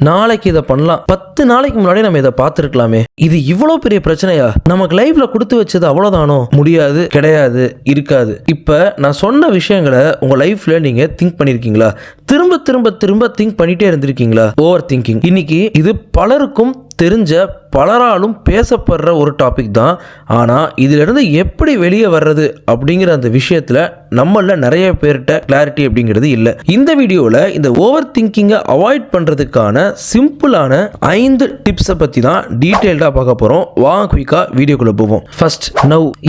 நாளைக்கு இதை பண்ணலாம், 10 நாளைக்கு முன்னாடி நம்ம இதை பார்த்துருக்கலாமே, இது இவ்வளவு பெரிய பிரச்சனையா, நமக்கு லைஃப்ல கொடுத்து வச்சது அவ்வளவுதானோ, முடியாது, கிடையாது, இருக்காது. இப்ப நான் சொன்ன விஷயங்களை உங்க லைஃப்ல நீங்க திங்க் பண்ணிருக்கீங்களா? திரும்ப திரும்ப திரும்ப திங்க் பண்ணிட்டே இருந்திருக்கீங்களா? Over thinking. இன்னைக்கு இது பலருக்கும் தெரிஞ்ச, பலராலும் பேசப்படுற ஒரு டாபிக் தான். ஆனால் இதிலிருந்து எப்படி வெளியே வர்றது அப்படிங்கிற அந்த விஷயத்தில் நம்மள நிறைய பேர்கிட்ட கிளாரிட்டி அப்படிங்கிறது இல்லை. இந்த வீடியோவில் இந்த ஓவர் திங்கிங்கை அவாய்ட் பண்ணுறதுக்கான சிம்பிளான 5 டிப்ஸை பற்றி தான் டீட்டெயில்டாக பார்க்க போகிறோம். வாங்க குயிக்காக வீடியோக்குள்ளே போவோம். ஃபர்ஸ்ட்,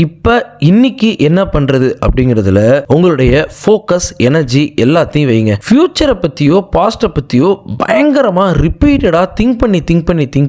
இப்போ இன்னைக்கு என்ன பண்ணுறது அப்படிங்கிறதுல உங்களுடைய ஃபோக்கஸ், எனர்ஜி எல்லாத்தையும் வைங்க. ஃபியூச்சரை பற்றியோ பாஸ்ட்டை பற்றியோ பயங்கரமாக ரிப்பீட்டடாக திங்க்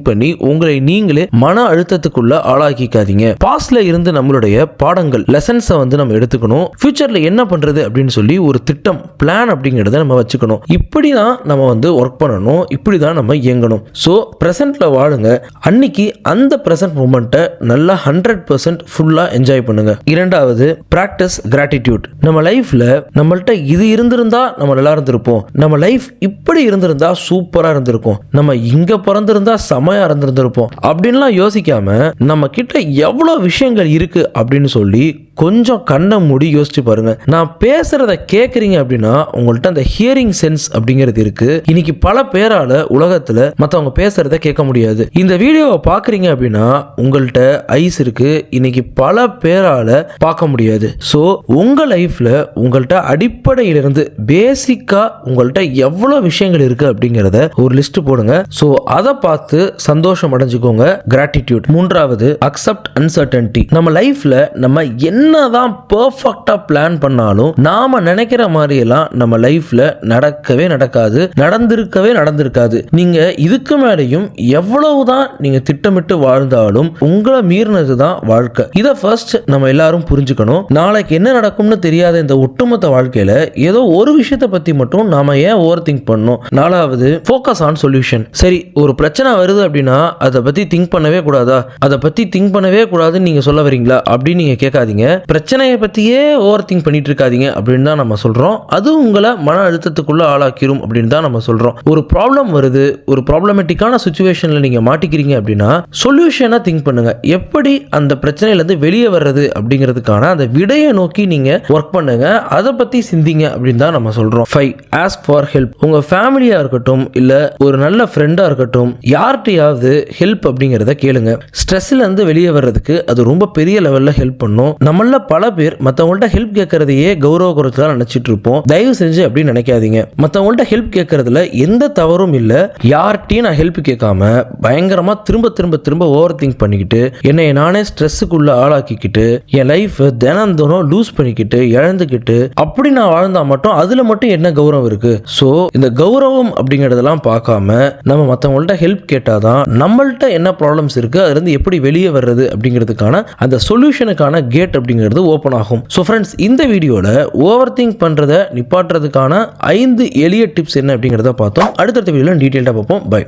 பண்ணி உங்களை நீங்களே மன அழுத்தத்துக்குள்ள ஆளாக்கிக்காதீங்க. பாஸ்ட்ல இருந்து நம்மளுடைய பாடங்கள், லெசன்ஸை நம்ம எடுத்துக்கணும். ஃபியூச்சர்ல என்ன பண்றது அப்படின்னு சொல்லி ஒரு திட்டம், பிளான் அப்படிங்கறத நம்ம வச்சுக்கணும். இப்படிதான் நம்ம ஒர்க் பண்ணணும், இப்படிதான் நம்ம இயங்கணும். ஸோ பிரசன்ட்ல வாழுங்க. அன்னைக்கு அந்த பிரசன்ட் மூமெண்ட்டை நல்லா 100% ஃபுல்லா என்ஜாய் பண்ணுங்க. இரண்டாவது, பிராக்டிஸ் கிராட்டிடியூட். நம்ம லைஃப்ல நம்மள்ட்ட இது இருந்திருந்தா நம்ம நல்லா இருந்திருப்போம், நம்ம லைஃப் இப்படி இருந்திருந்தா சூப்பரா இருந்திருக்கும், நம்ம இங்க பிறந்திருந்தா செமையா இருந்திருப்போம் அப்படின்லாம் யோசிக்காம நம்ம கிட்ட எவ்வளவு விஷயங்கள் இருக்கு அப்படின்னு சொல்லி கொஞ்சம் கண்ணை மூடி யோசிச்சு பாருங்க. நான் பேசுறத கேட்குறீங்க அப்படின்னா உங்கள்கிட்ட அந்த ஹியரிங் சென்ஸ் அப்படிங்கிறது இருக்கு. இன்னைக்கு பல பேரால உலகத்துல மற்றவங்க பேசுறத கேட்க முடியாது. இந்த வீடியோவை பார்க்குறீங்க அப்படின்னா உங்கள்கிட்ட ஐஸ் இருக்கு, இன்னைக்கு பல பேரால பார்க்க முடியாது. ஸோ உங்க லைஃப்ல உங்கள்கிட்ட அடிப்படையிலிருந்து பேசிக்கா உங்கள்கிட்ட எவ்வளவு விஷயங்கள் இருக்கு அப்படிங்கிறத ஒரு லிஸ்ட் போடுங்க. ஸோ அதை பார்த்து சந்தோஷம் அடைஞ்சுக்கோங்க. கிராட்டிடியூட். மூன்றாவது, அக்செப்ட் அன்சர்டனிட்டி. நம்ம லைஃப்ல நம்ம என்னதான் பெர்ஃபெக்ட்டா பிளான் பண்ணாலும் நாம நினைக்கிற மாதிரி எல்லாம் நம்ம லைஃப்ல நடந்திருக்காது. நீங்க இதுக்கு மேலேயும் எவ்வளவுதான் நீங்க திட்டமிட்டு வாழ்ந்தாலும் உங்களை மீறினது தான் வாழ்க்கை. இதை ஃபர்ஸ்ட் நம்ம எல்லாரும் புரிஞ்சுக்கணும். நாளைக்கு என்ன நடக்கும்னு தெரியாத இந்த ஒட்டுமொத்த வாழ்க்கையில ஏதோ ஒரு விஷயத்தை பத்தி மட்டும் நாம ஏன் ஓவர் திங்க் பண்ணணும்? நாலாவது, ஃபோக்கஸ் ஆன் சொல்யூஷன். சரி, ஒரு பிரச்சனை வருது அப்படின்னா அதை பத்தி திங்க் பண்ணவே கூடாதுன்னு நீங்க சொல்ல வரீங்களா அப்படின்னு நீங்க கேட்காதீங்க. பிரச்சனையை பத்தியே ஓவர் திங்க் பண்ணிட்டு இருக்காதீங்க அப்படின்னு தான் நம்ம சொல்றோம். அது உங்களை மன அழுத்தத்துக்குள்ள ஆளாக்கிரும் அப்படின்னு தான் நம்ம சொல்றோம். ஒரு ப்ராப்ளம் வருது, ஒரு ப்ராப்ளமேட்டிக்கான சிச்சுவேஷன்ல நீங்க மாட்டிக்கிறீங்க அப்படின்னா சொல்யூஷனை திங்க் பண்ணுங்க. எப்படி அந்த பிரச்சனையில இருந்து வெளியே வர்றது அப்படிங்கிறதுக்கான அந்த விடையை நோக்கி நீங்க ஒர்க் பண்ணுங்க. அதை பத்தி சிந்திங்க அப்படின்னு தான் நம்ம சொல்றோம். 5, ஆஸ்க் ஃபார் ஹெல்ப். உங்க ஃபேமிலியா இருக்கட்டும், இல்ல ஒரு நல்ல ஃப்ரெண்டா இருக்கட்டும், யார்கிட்டயாவது ஹெல்ப் அப்படிங்கிறத கேளுங்க. ஸ்ட்ரெஸ்ல இருந்து வெளியே வர்றதுக்கு அது ரொம்ப பெரிய லெவல்ல ஹெல்ப் பண்ணும். நம்மள பல பேர் மற்றவங்கள்ட்ட ஹெல்ப் கேட்கறதையே கௌரவ குறைச்சலா நினைச்சிட்டு இருப்போம். தயவு செஞ்சு அப்படி நினைக்காதீங்க. மற்றவங்கள்ட்ட ஹெல்ப் கேட்கறதுல எந்த தவறும் இல்லை. யார்கிட்டையும் நான் ஹெல்ப் கேட்காம பயங்கரமா திரும்ப ஓவர் திங்க் பண்ணிக்கிட்டு என்னை நானே ஸ்ட்ரெஸ்ஸுக்குள்ள ஆளாக்கிக்கிட்டு என் லைஃப் தினம் லூஸ் பண்ணிக்கிட்டு இழந்துக்கிட்டு அப்படி நான் வாழ்ந்தா மட்டும் அதுல மட்டும் என்ன கௌரவம் இருக்கு? ஸோ இந்த கௌரவம் அப்படிங்கறதெல்லாம் பார்க்காம நம்ம மற்றவங்கள்ட்ட ஹெல்ப் கேட்டாதான் நம்மள்ட்ட என்ன ப்ராப்ளம்ஸ் இருக்கு, அதுல இருந்து எப்படி வெளியே வர்றது அப்படிங்கிறதுக்கான அந்த சொல்யூஷனுக்கான கேட் அப்படிங்கிறது ஓப்பன் ஆகும். ஸோ ஃப்ரெண்ட்ஸ், இந்த வீடியோவில் ஓவர் திங்க் பண்ணுறதை நிப்பாட்டுறதுக்கான 5 எளிய டிப்ஸ் என்ன அப்படிங்கிறத பார்த்தோம். அடுத்தடுத்த வீடியோவில் டீட்டெயிலாக பார்ப்போம். பை.